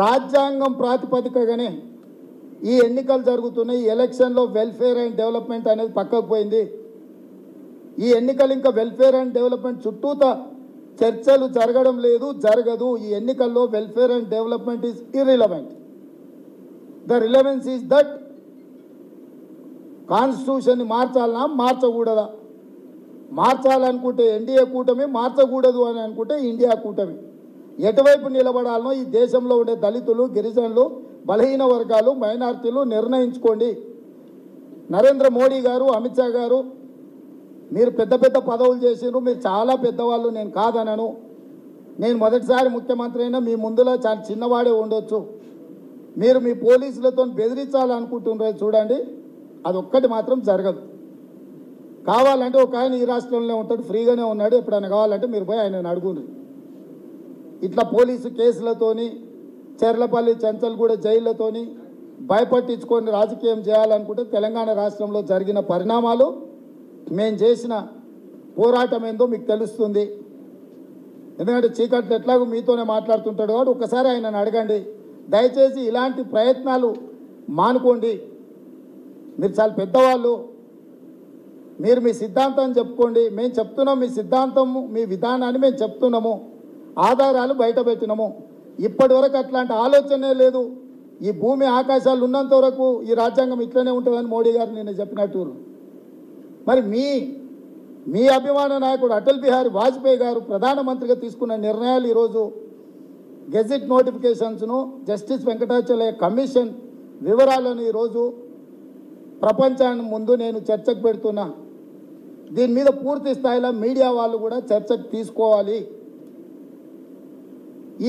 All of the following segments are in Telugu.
రాజ్యాంగం ప్రాతిపదికగానే ఈ ఎన్నికలు జరుగుతున్నాయి. ఈ ఎలక్షన్లో వెల్ఫేర్ అండ్ డెవలప్మెంట్ అనేది పక్కకు పోయింది. ఈ ఎన్నికలు ఇంకా వెల్ఫేర్ అండ్ డెవలప్మెంట్ చుట్టూత చర్చలు జరగడం లేదు, జరగదు. ఈ ఎన్నికల్లో welfare and development is irrelevant. The relevance is that కాన్స్టిట్యూషన్ని మార్చాలన్నా మార్చకూడదా? మార్చాలనుకుంటే ఎన్డీఏ కూటమి, మార్చకూడదు అని అనుకుంటే ఇండియా కూటమి. ఎటువైపు నిలబడాలనో ఈ దేశంలో ఉండే దళితులు, గిరిజనులు, బలహీన వర్గాలు, మైనారిటీలు నిర్ణయించుకోండి. నరేంద్ర మోడీ గారు, అమిత్ షా గారు, మీరు పెద్ద పెద్ద పదవులు చేసినారు, మీరు చాలా పెద్దవాళ్ళు, నేను కాదనను. నేను మొదటిసారి ముఖ్యమంత్రి అయినా మీ ముందులో చాలా చిన్నవాడే ఉండొచ్చు. మీరు మీ పోలీసులతో బెదిరించాలనుకుంటున్నారు చూడండి, అదొక్కటి మాత్రం జరగదు. కావాలంటే ఒక ఆయన ఈ రాష్ట్రంలో ఉంటాడు, ఫ్రీగానే ఉన్నాడు, ఎప్పుడైనా కావాలంటే మీరు పోయి ఆయనను అడుగుండ్రి. ఇట్లా పోలీసు కేసులతోని, చెర్లపల్లి చెంచల్గూడ జైళ్లతోని భయపట్టించుకొని రాజకీయం చేయాలనుకుంటే తెలంగాణ రాష్ట్రంలో జరిగిన పరిణామాలు, మేము చేసిన పోరాటం ఏందో మీకు తెలుస్తుంది. ఎందుకంటే చీకట్లు ఎట్లాగో మీతోనే మాట్లాడుతుంటాడు కాబట్టి ఒకసారి ఆయనను అడగండి. దయచేసి ఇలాంటి ప్రయత్నాలు మానుకోండి. మీరు చాలా పెద్దవాళ్ళు, మీరు మీ సిద్ధాంతం చెప్పుకోండి. మేము చెప్తున్నాం మీ సిద్ధాంతము, మీ విధానాన్ని మేము చెప్తున్నాము, ఆధారాలు బయట పెట్టినాము. ఇప్పటి వరకు అట్లాంటి ఆలోచనే లేదు. ఈ భూమి ఆకాశాలు ఉన్నంత వరకు ఈ రాజ్యాంగం ఇట్లనే ఉంటుందని మోడీ గారు నిన్న చెప్పినట్టు. మరి మీ అభిమాన నాయకుడు అటల్ బిహారీ వాజ్పేయి గారు ప్రధానమంత్రిగా తీసుకున్న నిర్ణయాలు ఈరోజు గెజిట్ నోటిఫికేషన్స్ను, జస్టిస్ వెంకటాచలయ కమిషన్ వివరాలను ఈరోజు ప్రపంచాన్ని ముందు నేను చర్చకు పెడుతున్నా. దీని మీద పూర్తి స్థాయిలో మీడియా వాళ్ళు కూడా చర్చకు తీసుకోవాలి.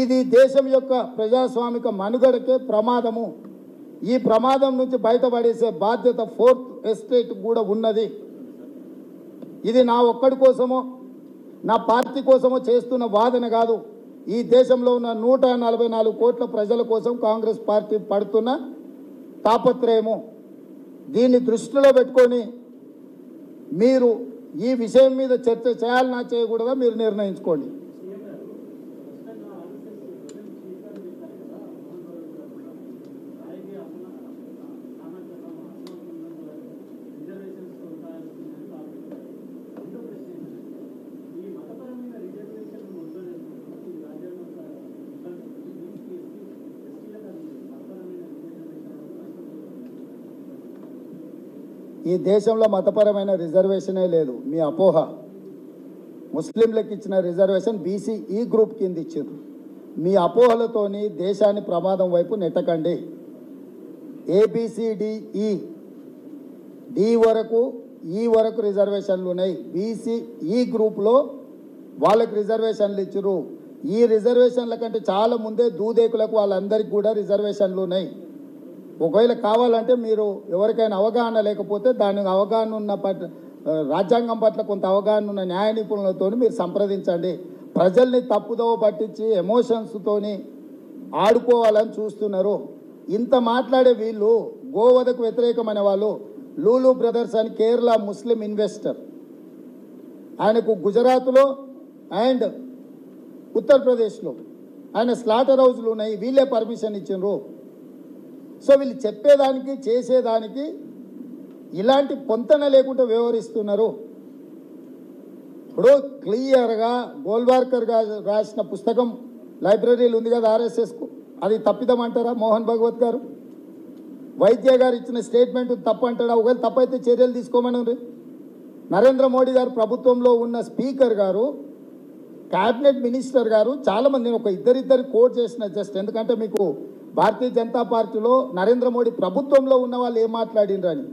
ఇది దేశం యొక్క ప్రజాస్వామిక మనుగడకే ప్రమాదము. ఈ ప్రమాదం నుంచి బయటపడేసే బాధ్యత ఫోర్త్ ఎస్టేట్ కూడా ఉన్నది. ఇది నా ఒక్కడి కోసమో, నా పార్టీ కోసమో చేస్తున్న వాదన కాదు. ఈ దేశంలో ఉన్న 144 కోట్ల ప్రజల కోసం కాంగ్రెస్ పార్టీ పడుతున్న తాపత్రయము. దీన్ని దృష్టిలో పెట్టుకొని మీరు ఈ విషయం మీద చర్చ చేయాలన్నా చేయకూడదా మీరు నిర్ణయించుకోండి. ఈ దేశంలో మతపరమైన రిజర్వేషనే లేదు, మీ అపోహ. ముస్లింలకు ఇచ్చిన రిజర్వేషన్ బీసీ ఈ గ్రూప్ కింద ఇచ్చారు. మీ దేశాన్ని ప్రమాదం వైపు నెట్టకండి. ఏబిసిడిఈ డి వరకు ఈ వరకు రిజర్వేషన్లు ఉన్నాయి. బీసీ ఈ గ్రూప్లో వాళ్ళకి రిజర్వేషన్లు ఇచ్చారు. ఈ రిజర్వేషన్ల కంటే చాలా ముందే దూదేకులకు వాళ్ళందరికీ కూడా రిజర్వేషన్లు ఉన్నాయి. ఒకవేళ కావాలంటే మీరు ఎవరికైనా అవగాహన లేకపోతే దానికి అవగాహన ఉన్న రాజ్యాంగం పట్ల కొంత అవగాహన ఉన్న న్యాయ నిపుణులతో మీరు సంప్రదించండి. ప్రజల్ని తప్పుదోవ పట్టించి ఎమోషన్స్తోని ఆడుకోవాలని చూస్తున్నారు. ఇంత మాట్లాడే వీళ్ళు గోవధకు వ్యతిరేకమైన వాళ్ళు. లూలు బ్రదర్స్ అని కేరళ ముస్లిం ఇన్వెస్టర్, ఆయనకు గుజరాత్లో అండ్ ఉత్తరప్రదేశ్లో ఆయన స్లాటర్ హౌస్లు ఉన్నాయి, వీళ్ళే పర్మిషన్ ఇచ్చినారు. సో వీళ్ళు చెప్పేదానికి చేసేదానికి ఇలాంటి పొంతన లేకుండా వ్యవహరిస్తున్నారు. ఇప్పుడు క్లియర్గా గోల్వార్కర్ గారు రాసిన పుస్తకం లైబ్రరీలు ఉంది కదా ఆర్ఎస్ఎస్కు, అది తప్పిదమంటారా మోహన్ భగవత్ గారు? వైద్య గారు ఇచ్చిన స్టేట్మెంట్ తప్పు అంటారా? ఒకవేళ తప్పైతే చర్యలు తీసుకోమని నరేంద్ర మోడీ గారు ప్రభుత్వంలో ఉన్న స్పీకర్ గారు, క్యాబినెట్ మినిస్టర్ గారు, చాలామంది, నేను ఒక ఇద్దరిద్దరు కోట్ చేసిన జస్ట్ ఎందుకంటే మీకు భారతీయ జనతా పార్టీలో నరేంద్ర మోడీ ప్రభుత్వంలో ఉన్న వాళ్ళు ఏం మాట్లాడినరని.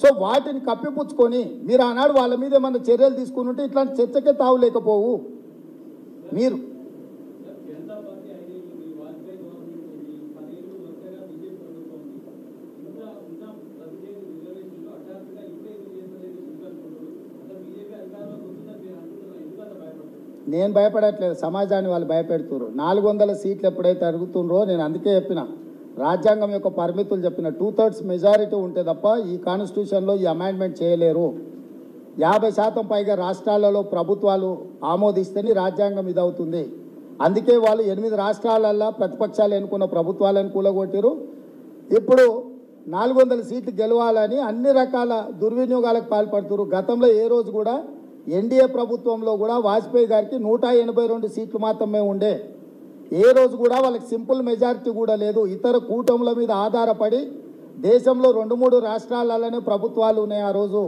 సో వాటిని కప్పిపుచ్చుకొని మీరు ఆనాడు వాళ్ళ మీద ఏమన్నా చర్యలు తీసుకుని ఉంటే ఇట్లాంటి చర్చకే తావులేకపోవు. మీరు నేను భయపడట్లేదు, సమాజాన్ని వాళ్ళు భయపెడుతున్నారు. 400 సీట్లు ఎప్పుడైతే అడుగుతున్నారో నేను అందుకే చెప్పిన, రాజ్యాంగం యొక్క పరిమితులు చెప్పిన 2/3 మెజారిటీ ఉంటే తప్ప ఈ కాన్స్టిట్యూషన్లో ఈ అమెండ్మెంట్ చేయలేరు. 50% పైగా రాష్ట్రాలలో ప్రభుత్వాలు ఆమోదిస్తేనే రాజ్యాంగం ఇదవుతుంది. అందుకే వాళ్ళు 8 రాష్ట్రాలల్లో ప్రతిపక్షాలు ఎన్నుకున్న ప్రభుత్వాలను కూలగొట్టారు. ఇప్పుడు 400 సీట్లు గెలవాలని అన్ని రకాల దుర్వినియోగాలకు పాల్పడుతున్నారు. గతంలో ఏ రోజు కూడా ఎన్డీఏ ప్రభుత్వంలో కూడా వాజ్పేయి గారికి 182 సీట్లు మాత్రమే ఉండే. ఏ రోజు కూడా వాళ్ళకి సింపుల్ మెజారిటీ కూడా లేదు. ఇతర కూటముల మీద ఆధారపడి దేశంలో 2-3 రాష్ట్రాలలోనే ప్రభుత్వాలు ఉన్నాయి ఆ రోజు.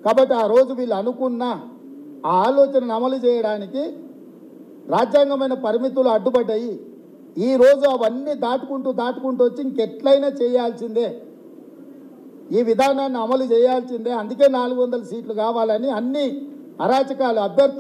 కాబట్టి ఆ రోజు వీళ్ళు అనుకున్న ఆ ఆలోచనను అమలు చేయడానికి రాజ్యాంగమైన పరిమితులు అడ్డుపడ్డాయి. ఈరోజు అవన్నీ దాటుకుంటూ వచ్చి ఇంకెట్లయినా చేయాల్సిందే, ఈ విధానాన్ని అమలు చేయాల్సిందే. అందుకే 400 సీట్లు కావాలని అన్ని అరాచకాలు అభ్యర్థులు